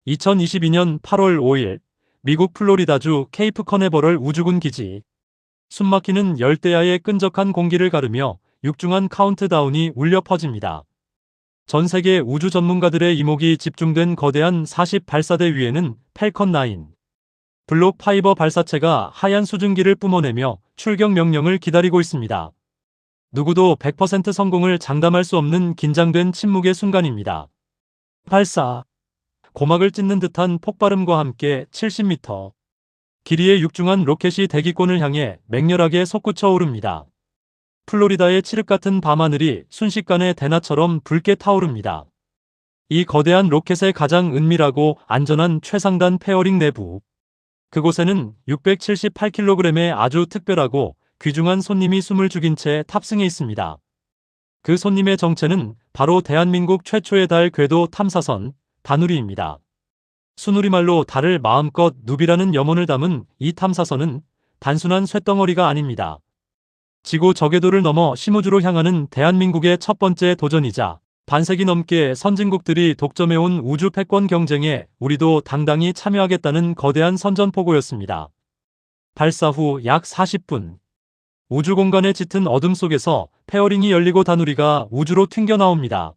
2022년 8월 5일 미국 플로리다주 케이프 커네버럴 우주군 기지. 숨막히는 열대야의 끈적한 공기를 가르며 육중한 카운트다운이 울려 퍼집니다. 전 세계 우주 전문가들의 이목이 집중된 거대한 40 발사대 위에는 팰컨 9 블록 파이버 발사체가 하얀 수증기를 뿜어내며 출격 명령을 기다리고 있습니다. 누구도 100% 성공을 장담할 수 없는 긴장된 침묵의 순간입니다. 발사. 고막을 찢는 듯한 폭발음과 함께 70m 길이의 육중한 로켓이 대기권을 향해 맹렬하게 솟구쳐 오릅니다. 플로리다의 칠흑 같은 밤하늘이 순식간에 대낮처럼 붉게 타오릅니다. 이 거대한 로켓의 가장 은밀하고 안전한 최상단 페어링 내부. 그곳에는 678kg의 아주 특별하고 귀중한 손님이 숨을 죽인 채 탑승해 있습니다. 그 손님의 정체는 바로 대한민국 최초의 달 궤도 탐사선 다누리입니다. 순우리말로 달을 마음껏 누비라는 염원을 담은 이 탐사선은 단순한 쇳덩어리가 아닙니다. 지구 저궤도를 넘어 심우주로 향하는 대한민국의 첫 번째 도전이자 반세기 넘게 선진국들이 독점해온 우주 패권 경쟁에 우리도 당당히 참여하겠다는 거대한 선전포고였습니다. 발사 후 약 40분. 우주 공간의 짙은 어둠 속에서 페어링이 열리고 다누리가 우주로 튕겨나옵니다.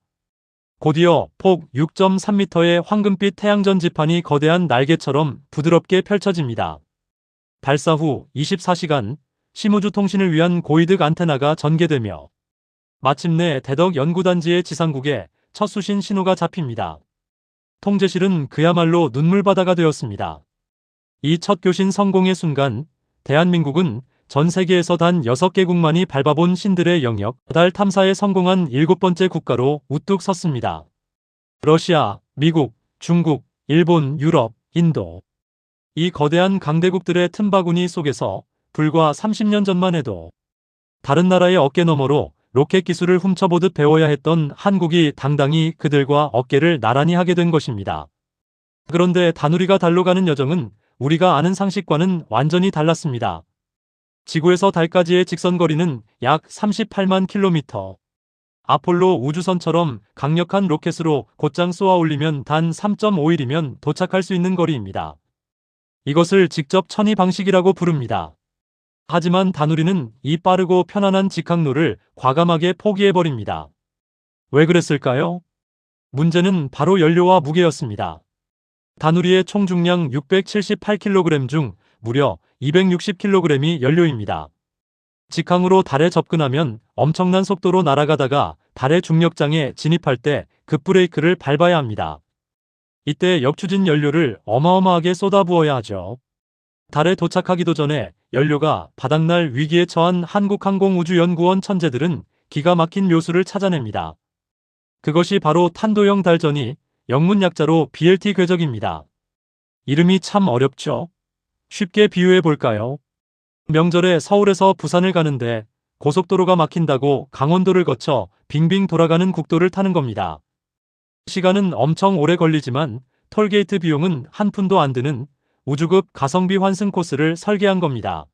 곧이어 폭 6.3m의 황금빛 태양전 지판이 거대한 날개처럼 부드럽게 펼쳐집니다. 발사 후 24시간 심우주 통신을 위한 고이득 안테나가 전개되며 마침내 대덕 연구단지의 지상국에 첫 수신 신호가 잡힙니다. 통제실은 그야말로 눈물바다가 되었습니다. 이 첫 교신 성공의 순간 대한민국은 전 세계에서 단 6개국만이 밟아본 신들의 영역, 달 탐사에 성공한 7번째 국가로 우뚝 섰습니다. 러시아, 미국, 중국, 일본, 유럽, 인도. 이 거대한 강대국들의 틈바구니 속에서 불과 30년 전만 해도 다른 나라의 어깨 너머로 로켓 기술을 훔쳐보듯 배워야 했던 한국이 당당히 그들과 어깨를 나란히 하게 된 것입니다. 그런데 다누리가 달로 가는 여정은 우리가 아는 상식과는 완전히 달랐습니다. 지구에서 달까지의 직선거리는 약 38만 킬로미터. 아폴로 우주선처럼 강력한 로켓으로 곧장 쏘아 올리면 단 3.5일이면 도착할 수 있는 거리입니다. 이것을 직접 천이 방식이라고 부릅니다. 하지만 다누리는 이 빠르고 편안한 직항로를 과감하게 포기해버립니다. 왜 그랬을까요? 문제는 바로 연료와 무게였습니다. 다누리의 총 중량 678kg 중 무려 260kg이 연료입니다. 직항으로 달에 접근하면 엄청난 속도로 날아가다가 달의 중력장에 진입할 때 급브레이크를 밟아야 합니다. 이때 역추진 연료를 어마어마하게 쏟아부어야 하죠. 달에 도착하기도 전에 연료가 바닥날 위기에 처한 한국항공우주연구원 천재들은 기가 막힌 묘수를 찾아냅니다. 그것이 바로 탄도형 달전이 영문 약자로 BLT 궤적입니다. 이름이 참 어렵죠? 쉽게 비유해 볼까요? 명절에 서울에서 부산을 가는데 고속도로가 막힌다고 강원도를 거쳐 빙빙 돌아가는 국도를 타는 겁니다. 시간은 엄청 오래 걸리지만 톨게이트 비용은 한 푼도 안 드는 우주급 가성비 환승 코스를 설계한 겁니다.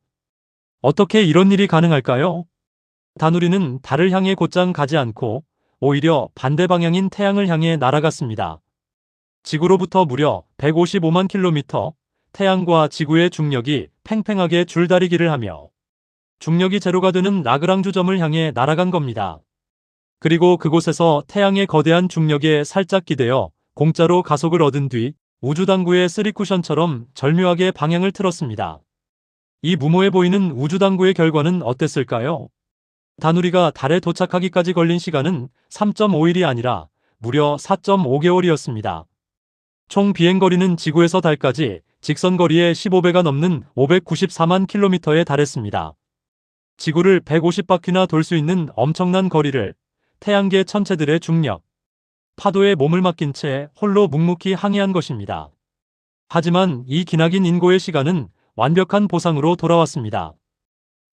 어떻게 이런 일이 가능할까요? 다누리는 달을 향해 곧장 가지 않고 오히려 반대 방향인 태양을 향해 날아갔습니다. 지구로부터 무려 155만 킬로미터, 태양과 지구의 중력이 팽팽하게 줄다리기를 하며 중력이 제로가 되는 라그랑주 점을 향해 날아간 겁니다. 그리고 그곳에서 태양의 거대한 중력에 살짝 기대어 공짜로 가속을 얻은 뒤 우주당구의 쓰리쿠션처럼 절묘하게 방향을 틀었습니다. 이 무모해 보이는 우주당구의 결과는 어땠을까요? 다누리가 달에 도착하기까지 걸린 시간은 3.5일이 아니라 무려 4.5개월이었습니다. 총 비행거리는 지구에서 달까지 직선거리의 15배가 넘는 594만 킬로미터에 달했습니다. 지구를 150바퀴나 돌 수 있는 엄청난 거리를 태양계 천체들의 중력, 파도에 몸을 맡긴 채 홀로 묵묵히 항해한 것입니다. 하지만 이 기나긴 인고의 시간은 완벽한 보상으로 돌아왔습니다.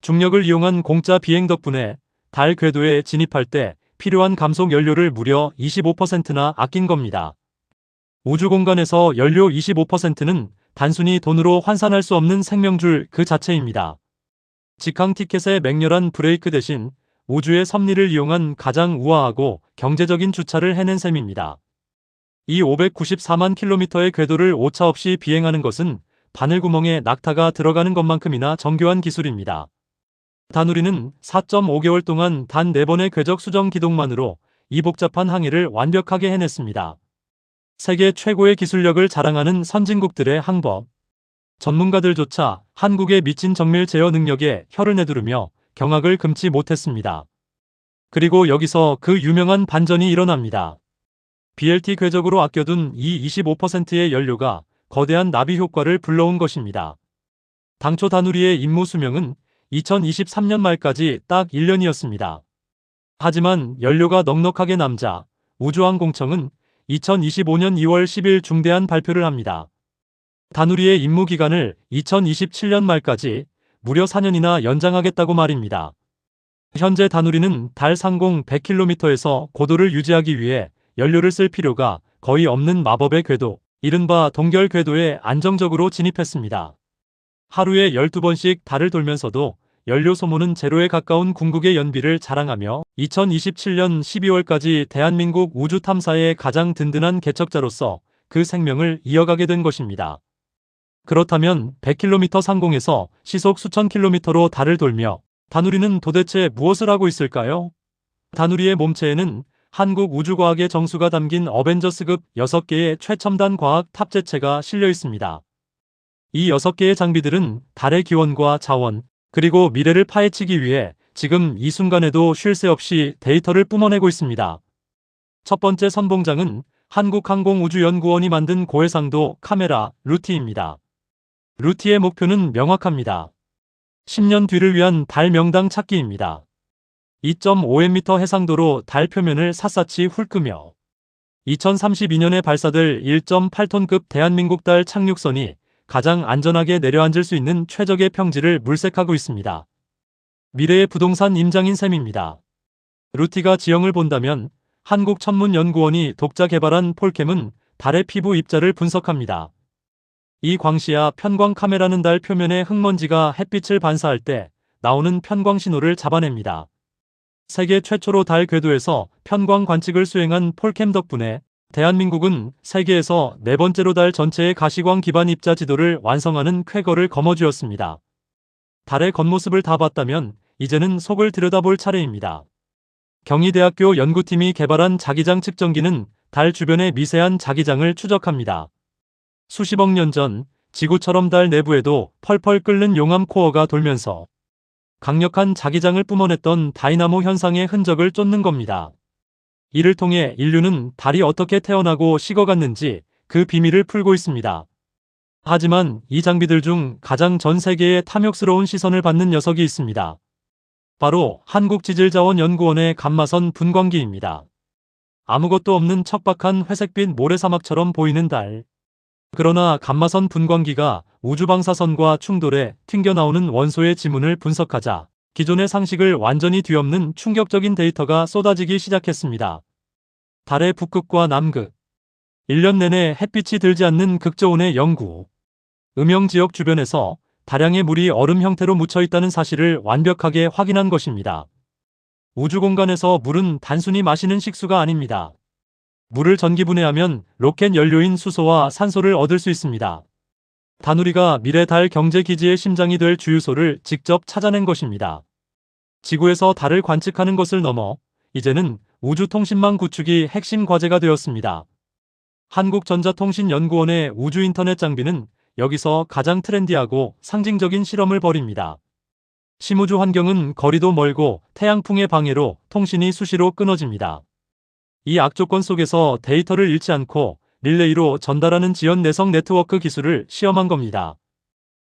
중력을 이용한 공짜 비행 덕분에 달 궤도에 진입할 때 필요한 감속 연료를 무려 25%나 아낀 겁니다. 우주 공간에서 연료 25%는 단순히 돈으로 환산할 수 없는 생명줄 그 자체입니다. 직항 티켓의 맹렬한 브레이크 대신 우주의 섭리를 이용한 가장 우아하고 경제적인 주차를 해낸 셈입니다. 이 594만 킬로미터의 궤도를 오차없이 비행하는 것은 바늘구멍에 낙타가 들어가는 것만큼이나 정교한 기술입니다. 다누리는 4.5개월 동안 단 4번의 궤적 수정 기동만으로 이 복잡한 항해를 완벽하게 해냈습니다. 세계 최고의 기술력을 자랑하는 선진국들의 항법. 전문가들조차 한국의 미친 정밀 제어 능력에 혀를 내두르며 경악을 금치 못했습니다. 그리고 여기서 그 유명한 반전이 일어납니다. BLT 궤적으로 아껴둔 이 25%의 연료가 거대한 나비 효과를 불러온 것입니다. 당초 다누리의 임무 수명은 2023년 말까지 딱 1년이었습니다. 하지만 연료가 넉넉하게 남자 우주항공청은 2025년 2월 10일 중대한 발표를 합니다. 다누리의 임무 기간을 2027년 말까지 무려 4년이나 연장하겠다고 말입니다. 현재 다누리는 달 상공 100km에서 고도를 유지하기 위해 연료를 쓸 필요가 거의 없는 마법의 궤도, 이른바 동결 궤도에 안정적으로 진입했습니다. 하루에 12번씩 달을 돌면서도 연료 소모는 제로에 가까운 궁극의 연비를 자랑하며 2027년 12월까지 대한민국 우주 탐사의 가장 든든한 개척자로서 그 생명을 이어가게 된 것입니다. 그렇다면 100km 상공에서 시속 수천 킬로미터로 달을 돌며 다누리는 도대체 무엇을 하고 있을까요? 다누리의 몸체에는 한국 우주과학의 정수가 담긴 어벤져스급 6개의 최첨단 과학 탑재체가 실려 있습니다. 이 6개의 장비들은 달의 기원과 자원, 그리고 미래를 파헤치기 위해 지금 이 순간에도 쉴 새 없이 데이터를 뿜어내고 있습니다. 첫 번째 선봉장은 한국항공우주연구원이 만든 고해상도 카메라 루티입니다. 루티의 목표는 명확합니다. 10년 뒤를 위한 달 명당 찾기입니다. 2.5m 해상도로 달 표면을 샅샅이 훑으며 2032년에 발사될 1.8톤급 대한민국 달 착륙선이 가장 안전하게 내려앉을 수 있는 최적의 평지를 물색하고 있습니다. 미래의 부동산 임장인 셈입니다. 루티가 지형을 본다면 한국천문연구원이 독자 개발한 폴캠은 달의 피부 입자를 분석합니다. 이 광시야 편광 카메라는 달 표면의 흙먼지가 햇빛을 반사할 때 나오는 편광 신호를 잡아냅니다. 세계 최초로 달 궤도에서 편광 관측을 수행한 폴캠 덕분에 대한민국은 세계에서 4번째로 달 전체의 가시광 기반 입자 지도를 완성하는 쾌거를 거머쥐었습니다. 달의 겉모습을 다 봤다면 이제는 속을 들여다볼 차례입니다. 경희대학교 연구팀이 개발한 자기장 측정기는 달 주변의 미세한 자기장을 추적합니다. 수십억 년 전 지구처럼 달 내부에도 펄펄 끓는 용암 코어가 돌면서 강력한 자기장을 뿜어냈던 다이나모 현상의 흔적을 쫓는 겁니다. 이를 통해 인류는 달이 어떻게 태어나고 식어갔는지 그 비밀을 풀고 있습니다. 하지만 이 장비들 중 가장 전 세계에 탐욕스러운 시선을 받는 녀석이 있습니다. 바로 한국지질자원연구원의 감마선 분광기입니다. 아무것도 없는 척박한 회색빛 모래사막처럼 보이는 달. 그러나 감마선 분광기가 우주방사선과 충돌해 튕겨나오는 원소의 지문을 분석하자 기존의 상식을 완전히 뒤엎는 충격적인 데이터가 쏟아지기 시작했습니다. 달의 북극과 남극, 1년 내내 햇빛이 들지 않는 극저온의 영구, 음영지역 주변에서 다량의 물이 얼음 형태로 묻혀있다는 사실을 완벽하게 확인한 것입니다. 우주 공간에서 물은 단순히 마시는 식수가 아닙니다. 물을 전기분해하면 로켓 연료인 수소와 산소를 얻을 수 있습니다. 다누리가 미래 달 경제기지의 심장이 될 주유소를 직접 찾아낸 것입니다. 지구에서 달을 관측하는 것을 넘어 이제는 우주통신망 구축이 핵심 과제가 되었습니다. 한국전자통신연구원의 우주인터넷 장비는 여기서 가장 트렌디하고 상징적인 실험을 벌입니다. 심우주 환경은 거리도 멀고 태양풍의 방해로 통신이 수시로 끊어집니다. 이 악조건 속에서 데이터를 잃지 않고 릴레이로 전달하는 지연 내성 네트워크 기술을 시험한 겁니다.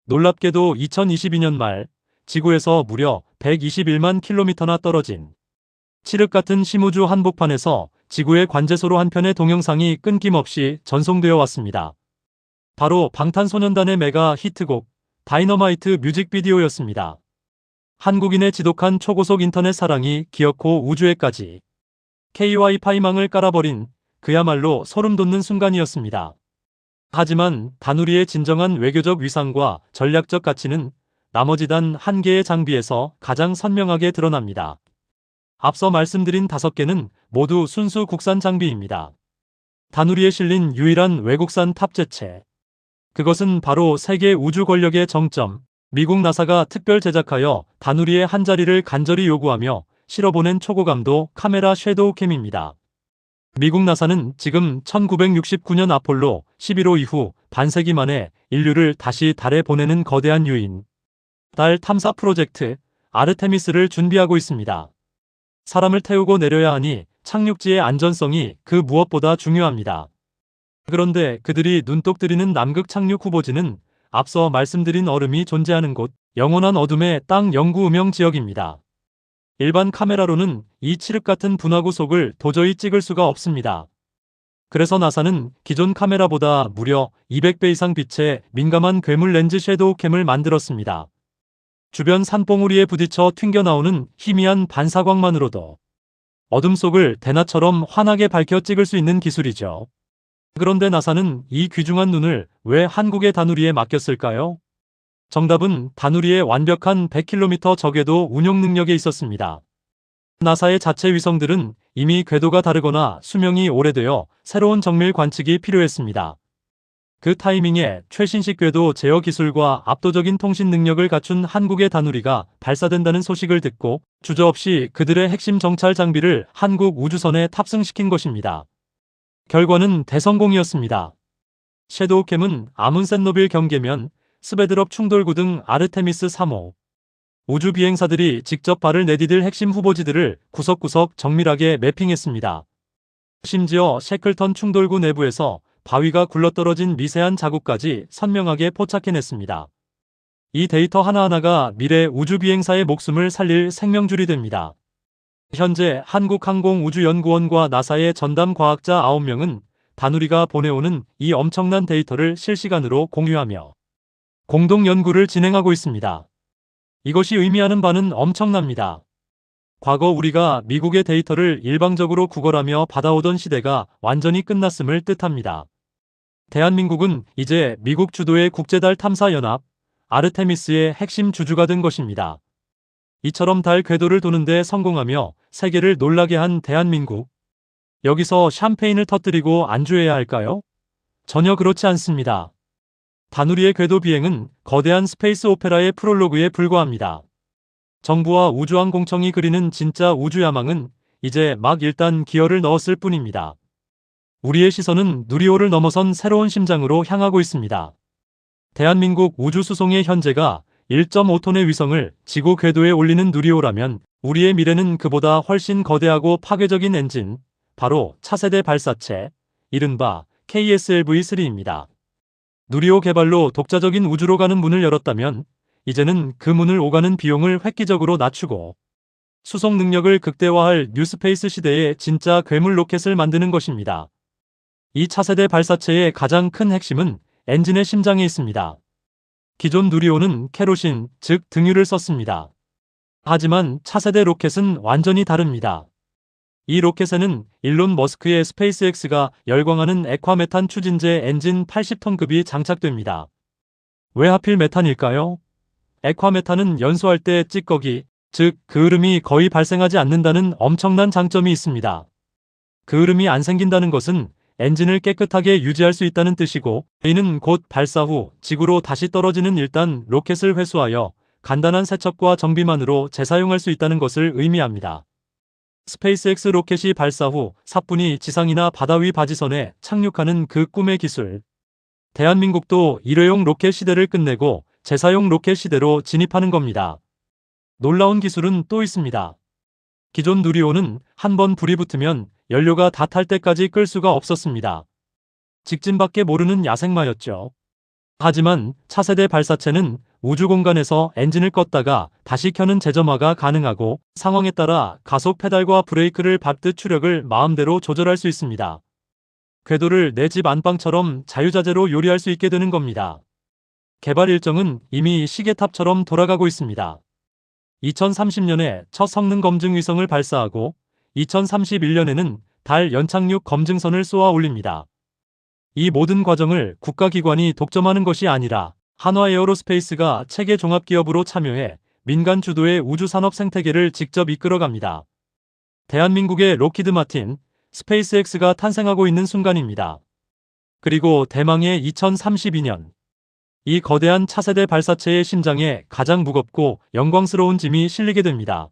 놀랍게도 2022년 말 지구에서 무려 121만 킬로미터나 떨어진 칠흑 같은 심우주 한복판에서 지구의 관제소로 한 편의 동영상이 끊김없이 전송되어 왔습니다. 바로 방탄소년단의 메가 히트곡 다이너마이트 뮤직비디오였습니다. 한국인의 지독한 초고속 인터넷 사랑이 기어코 우주에까지 K-와이파이망을 깔아버린 그야말로 소름 돋는 순간이었습니다. 하지만 다누리의 진정한 외교적 위상과 전략적 가치는 나머지 단 한 개의 장비에서 가장 선명하게 드러납니다. 앞서 말씀드린 5개는 모두 순수 국산 장비입니다. 다누리에 실린 유일한 외국산 탑재체. 그것은 바로 세계 우주 권력의 정점, 미국 나사가 특별 제작하여 다누리의 한 자리를 간절히 요구하며 실어보낸 초고감도 카메라 섀도우캠입니다. 미국 나사는 지금 1969년 아폴로 11호 이후 반세기 만에 인류를 다시 달에 보내는 거대한 유인, 달 탐사 프로젝트 아르테미스를 준비하고 있습니다. 사람을 태우고 내려야 하니 착륙지의 안전성이 그 무엇보다 중요합니다. 그런데 그들이 눈독 들이는 남극 착륙 후보지는 앞서 말씀드린 얼음이 존재하는 곳, 영원한 어둠의 땅 영구 음영 지역입니다. 일반 카메라로는 이 칠흑 같은 분화구 속을 도저히 찍을 수가 없습니다. 그래서 나사는 기존 카메라보다 무려 200배 이상 빛에 민감한 괴물 렌즈 섀도우캠을 만들었습니다. 주변 산봉우리에 부딪혀 튕겨나오는 희미한 반사광만으로도 어둠 속을 대낮처럼 환하게 밝혀 찍을 수 있는 기술이죠. 그런데 나사는 이 귀중한 눈을 왜 한국의 다누리에 맡겼을까요? 정답은 다누리의 완벽한 100km 저궤도 운용 능력에 있었습니다. 나사의 자체 위성들은 이미 궤도가 다르거나 수명이 오래되어 새로운 정밀 관측이 필요했습니다. 그 타이밍에 최신식 궤도 제어 기술과 압도적인 통신 능력을 갖춘 한국의 다누리가 발사된다는 소식을 듣고 주저없이 그들의 핵심 정찰 장비를 한국 우주선에 탑승시킨 것입니다. 결과는 대성공이었습니다. 섀도우캠은 아문센노빌 경계면, 스베드럽 충돌구 등 아르테미스 3호 우주 비행사들이 직접 발을 내디딜 핵심 후보지들을 구석구석 정밀하게 매핑했습니다. 심지어 셰클턴 충돌구 내부에서 바위가 굴러떨어진 미세한 자국까지 선명하게 포착해냈습니다. 이 데이터 하나하나가 미래 우주 비행사의 목숨을 살릴 생명줄이 됩니다. 현재 한국항공우주연구원과 나사의 전담 과학자 9명은 다누리가 보내오는 이 엄청난 데이터를 실시간으로 공유하며 공동 연구를 진행하고 있습니다. 이것이 의미하는 바는 엄청납니다. 과거 우리가 미국의 데이터를 일방적으로 구걸하며 받아오던 시대가 완전히 끝났음을 뜻합니다. 대한민국은 이제 미국 주도의 국제달 탐사연합 아르테미스의 핵심 주주가 된 것입니다. 이처럼 달 궤도를 도는데 성공하며 세계를 놀라게 한 대한민국. 여기서 샴페인을 터뜨리고 안주해야 할까요? 전혀 그렇지 않습니다. 다누리의 궤도 비행은 거대한 스페이스 오페라의 프롤로그에 불과합니다. 정부와 우주항공청이 그리는 진짜 우주야망은 이제 막 일단 기어를 넣었을 뿐입니다. 우리의 시선은 누리호를 넘어선 새로운 심장으로 향하고 있습니다. 대한민국 우주수송의 현재가 1.5톤의 위성을 지구 궤도에 올리는 누리호라면 우리의 미래는 그보다 훨씬 거대하고 파괴적인 엔진, 바로 차세대 발사체, 이른바 KSLV-3입니다. 누리호 개발로 독자적인 우주로 가는 문을 열었다면 이제는 그 문을 오가는 비용을 획기적으로 낮추고 수송 능력을 극대화할 뉴스페이스 시대의 진짜 괴물 로켓을 만드는 것입니다. 이 차세대 발사체의 가장 큰 핵심은 엔진의 심장에 있습니다. 기존 누리호는 케로신, 즉 등유를 썼습니다. 하지만 차세대 로켓은 완전히 다릅니다. 이 로켓에는 일론 머스크의 스페이스X가 열광하는 액화메탄 추진제 엔진 80톤급이 장착됩니다. 왜 하필 메탄일까요? 액화메탄은 연소할 때 찌꺼기, 즉 그을음이 거의 발생하지 않는다는 엄청난 장점이 있습니다. 그을음이 안 생긴다는 것은 엔진을 깨끗하게 유지할 수 있다는 뜻이고, 이는 곧 발사 후 지구로 다시 떨어지는 일단 로켓을 회수하여 간단한 세척과 정비만으로 재사용할 수 있다는 것을 의미합니다. 스페이스X 로켓이 발사 후 사뿐히 지상이나 바다 위 바지선에 착륙하는 그 꿈의 기술. 대한민국도 일회용 로켓 시대를 끝내고 재사용 로켓 시대로 진입하는 겁니다. 놀라운 기술은 또 있습니다. 기존 누리호는 한번 불이 붙으면 연료가 다 탈 때까지 끌 수가 없었습니다. 직진밖에 모르는 야생마였죠. 하지만 차세대 발사체는 우주 공간에서 엔진을 껐다가 다시 켜는 재점화가 가능하고 상황에 따라 가속 페달과 브레이크를 밟듯 추력을 마음대로 조절할 수 있습니다. 궤도를 내 집 안방처럼 자유자재로 요리할 수 있게 되는 겁니다. 개발 일정은 이미 시계탑처럼 돌아가고 있습니다. 2030년에 첫 성능 검증 위성을 발사하고 2031년에는 달 연착륙 검증선을 쏘아 올립니다. 이 모든 과정을 국가기관이 독점하는 것이 아니라 한화에어로스페이스가 체계 종합기업으로 참여해 민간 주도의 우주산업 생태계를 직접 이끌어갑니다. 대한민국의 록히드 마틴, 스페이스X가 탄생하고 있는 순간입니다. 그리고 대망의 2032년. 이 거대한 차세대 발사체의 심장에 가장 무겁고 영광스러운 짐이 실리게 됩니다.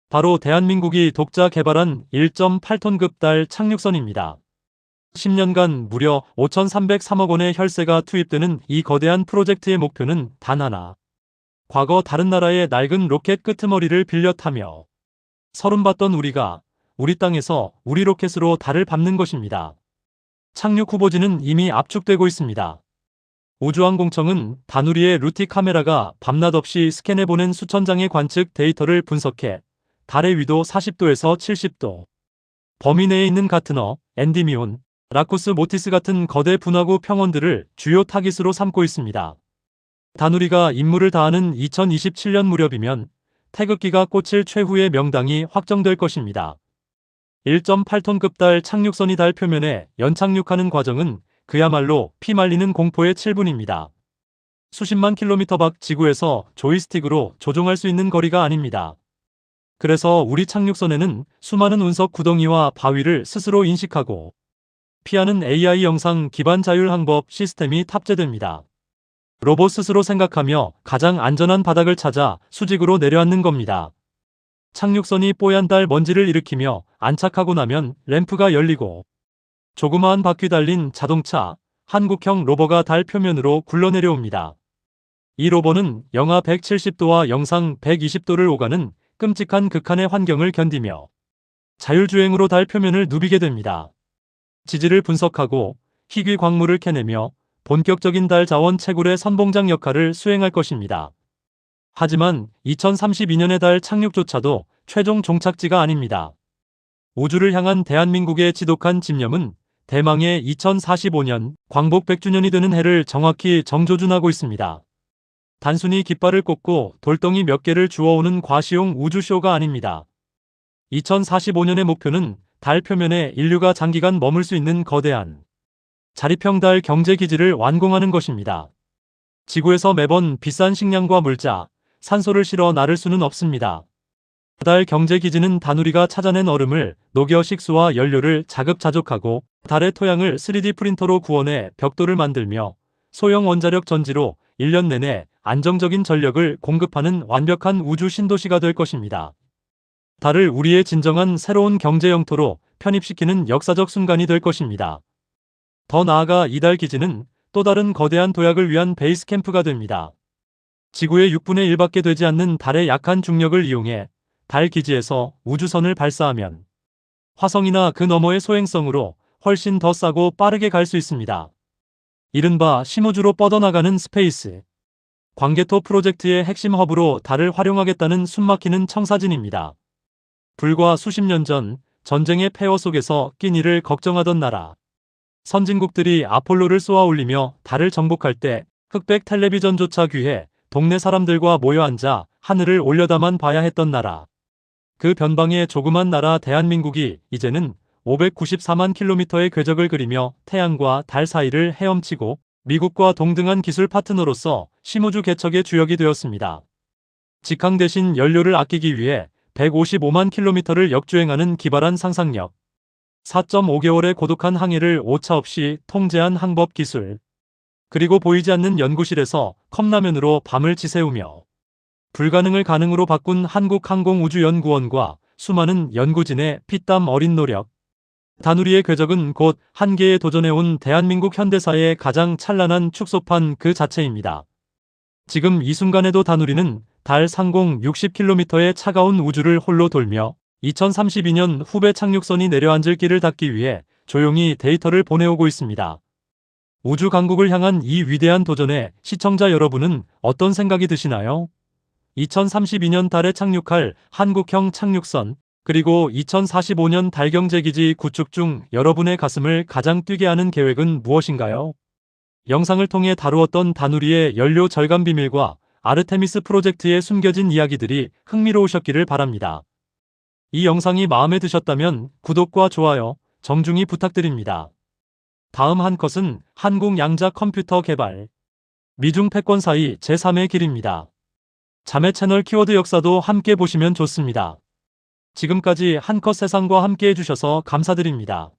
바로 대한민국이 독자 개발한 1.8톤급 달 착륙선입니다. 10년간 무려 5,303억 원의 혈세가 투입되는 이 거대한 프로젝트의 목표는 단 하나. 과거 다른 나라의 낡은 로켓 끄트머리를 빌려 타며 서름받던 우리가 우리 땅에서 우리 로켓으로 달을 밟는 것입니다. 착륙 후보지는 이미 압축되고 있습니다. 우주항공청은 다누리의 루티 카메라가 밤낮 없이 스캔해보낸 수천 장의 관측 데이터를 분석해 달의 위도 40도에서 70도, 범위 내에 있는 가트너, 엔디미온, 라쿠스 모티스 같은 거대 분화구 평원들을 주요 타깃으로 삼고 있습니다. 다누리가 임무를 다하는 2027년 무렵이면 태극기가 꽂힐 최후의 명당이 확정될 것입니다. 1.8톤급 달 착륙선이 달 표면에 연착륙하는 과정은 그야말로 피 말리는 공포의 7분입니다. 수십만 킬로미터 밖 지구에서 조이스틱으로 조종할 수 있는 거리가 아닙니다. 그래서 우리 착륙선에는 수많은 운석 구덩이와 바위를 스스로 인식하고 피하는 AI 영상 기반 자율 항법 시스템이 탑재됩니다. 로봇 스스로 생각하며 가장 안전한 바닥을 찾아 수직으로 내려앉는 겁니다. 착륙선이 뽀얀 달 먼지를 일으키며 안착하고 나면 램프가 열리고 조그마한 바퀴 달린 자동차, 한국형 로버가 달 표면으로 굴러내려옵니다. 이 로버는 영하 170도와 영상 120도를 오가는 끔찍한 극한의 환경을 견디며 자율주행으로 달 표면을 누비게 됩니다. 지질을 분석하고 희귀 광물을 캐내며 본격적인 달 자원 채굴의 선봉장 역할을 수행할 것입니다. 하지만 2032년의 달 착륙조차도 최종 종착지가 아닙니다. 우주를 향한 대한민국의 지독한 집념은 대망의 2045년 광복 100주년이 되는 해를 정확히 정조준하고 있습니다. 단순히 깃발을 꽂고 돌덩이 몇 개를 주워오는 과시용 우주쇼가 아닙니다. 2045년의 목표는 달 표면에 인류가 장기간 머물 수 있는 거대한 자립형 달 경제기지를 완공하는 것입니다. 지구에서 매번 비싼 식량과 물자, 산소를 실어 나를 수는 없습니다. 달 경제기지는 다누리가 찾아낸 얼음을 녹여 식수와 연료를 자급자족하고 달의 토양을 3D 프린터로 구원해 벽돌을 만들며 소형 원자력 전지로 1년 내내 안정적인 전력을 공급하는 완벽한 우주 신도시가 될 것입니다. 달을 우리의 진정한 새로운 경제 영토로 편입시키는 역사적 순간이 될 것입니다. 더 나아가 이 달 기지는 또 다른 거대한 도약을 위한 베이스 캠프가 됩니다. 지구의 6분의 1밖에 되지 않는 달의 약한 중력을 이용해 달 기지에서 우주선을 발사하면 화성이나 그 너머의 소행성으로 훨씬 더 싸고 빠르게 갈 수 있습니다. 이른바 심우주로 뻗어나가는 스페이스. 광개토 프로젝트의 핵심 허브로 달을 활용하겠다는 숨막히는 청사진입니다. 불과 수십 년 전 전쟁의 폐허 속에서 끼니를 걱정하던 나라. 선진국들이 아폴로를 쏘아 올리며 달을 정복할 때 흑백 텔레비전조차 귀해 동네 사람들과 모여 앉아 하늘을 올려다만 봐야 했던 나라. 그 변방의 조그만 나라 대한민국이 이제는 594만 킬로미터의 궤적을 그리며 태양과 달 사이를 헤엄치고 미국과 동등한 기술 파트너로서 심우주 개척의 주역이 되었습니다. 직항 대신 연료를 아끼기 위해 155만 킬로미터를 역주행하는 기발한 상상력, 4.5개월의 고독한 항해를 오차없이 통제한 항법 기술, 그리고 보이지 않는 연구실에서 컵라면으로 밤을 지새우며 불가능을 가능으로 바꾼 한국항공우주연구원과 수많은 연구진의 피땀 어린 노력. 다누리의 궤적은 곧 한계에 도전해온 대한민국 현대사의 가장 찬란한 축소판 그 자체입니다. 지금 이 순간에도 다누리는 달 상공 60km의 차가운 우주를 홀로 돌며 2032년 후배 착륙선이 내려앉을 길을 닫기 위해 조용히 데이터를 보내오고 있습니다. 우주 강국을 향한 이 위대한 도전에 시청자 여러분은 어떤 생각이 드시나요? 2032년 달에 착륙할 한국형 착륙선, 그리고 2045년 달경제기지 구축 중 여러분의 가슴을 가장 뛰게 하는 계획은 무엇인가요? 영상을 통해 다루었던 다누리의 연료 절감 비밀과 아르테미스 프로젝트의 숨겨진 이야기들이 흥미로우셨기를 바랍니다. 이 영상이 마음에 드셨다면 구독과 좋아요, 정중히 부탁드립니다. 다음 한 컷은 한국 양자 컴퓨터 개발, 미중 패권 사이 제3의 길입니다. 자매 채널 키워드 역사도 함께 보시면 좋습니다. 지금까지 한컷 세상과 함께 해주셔서 감사드립니다.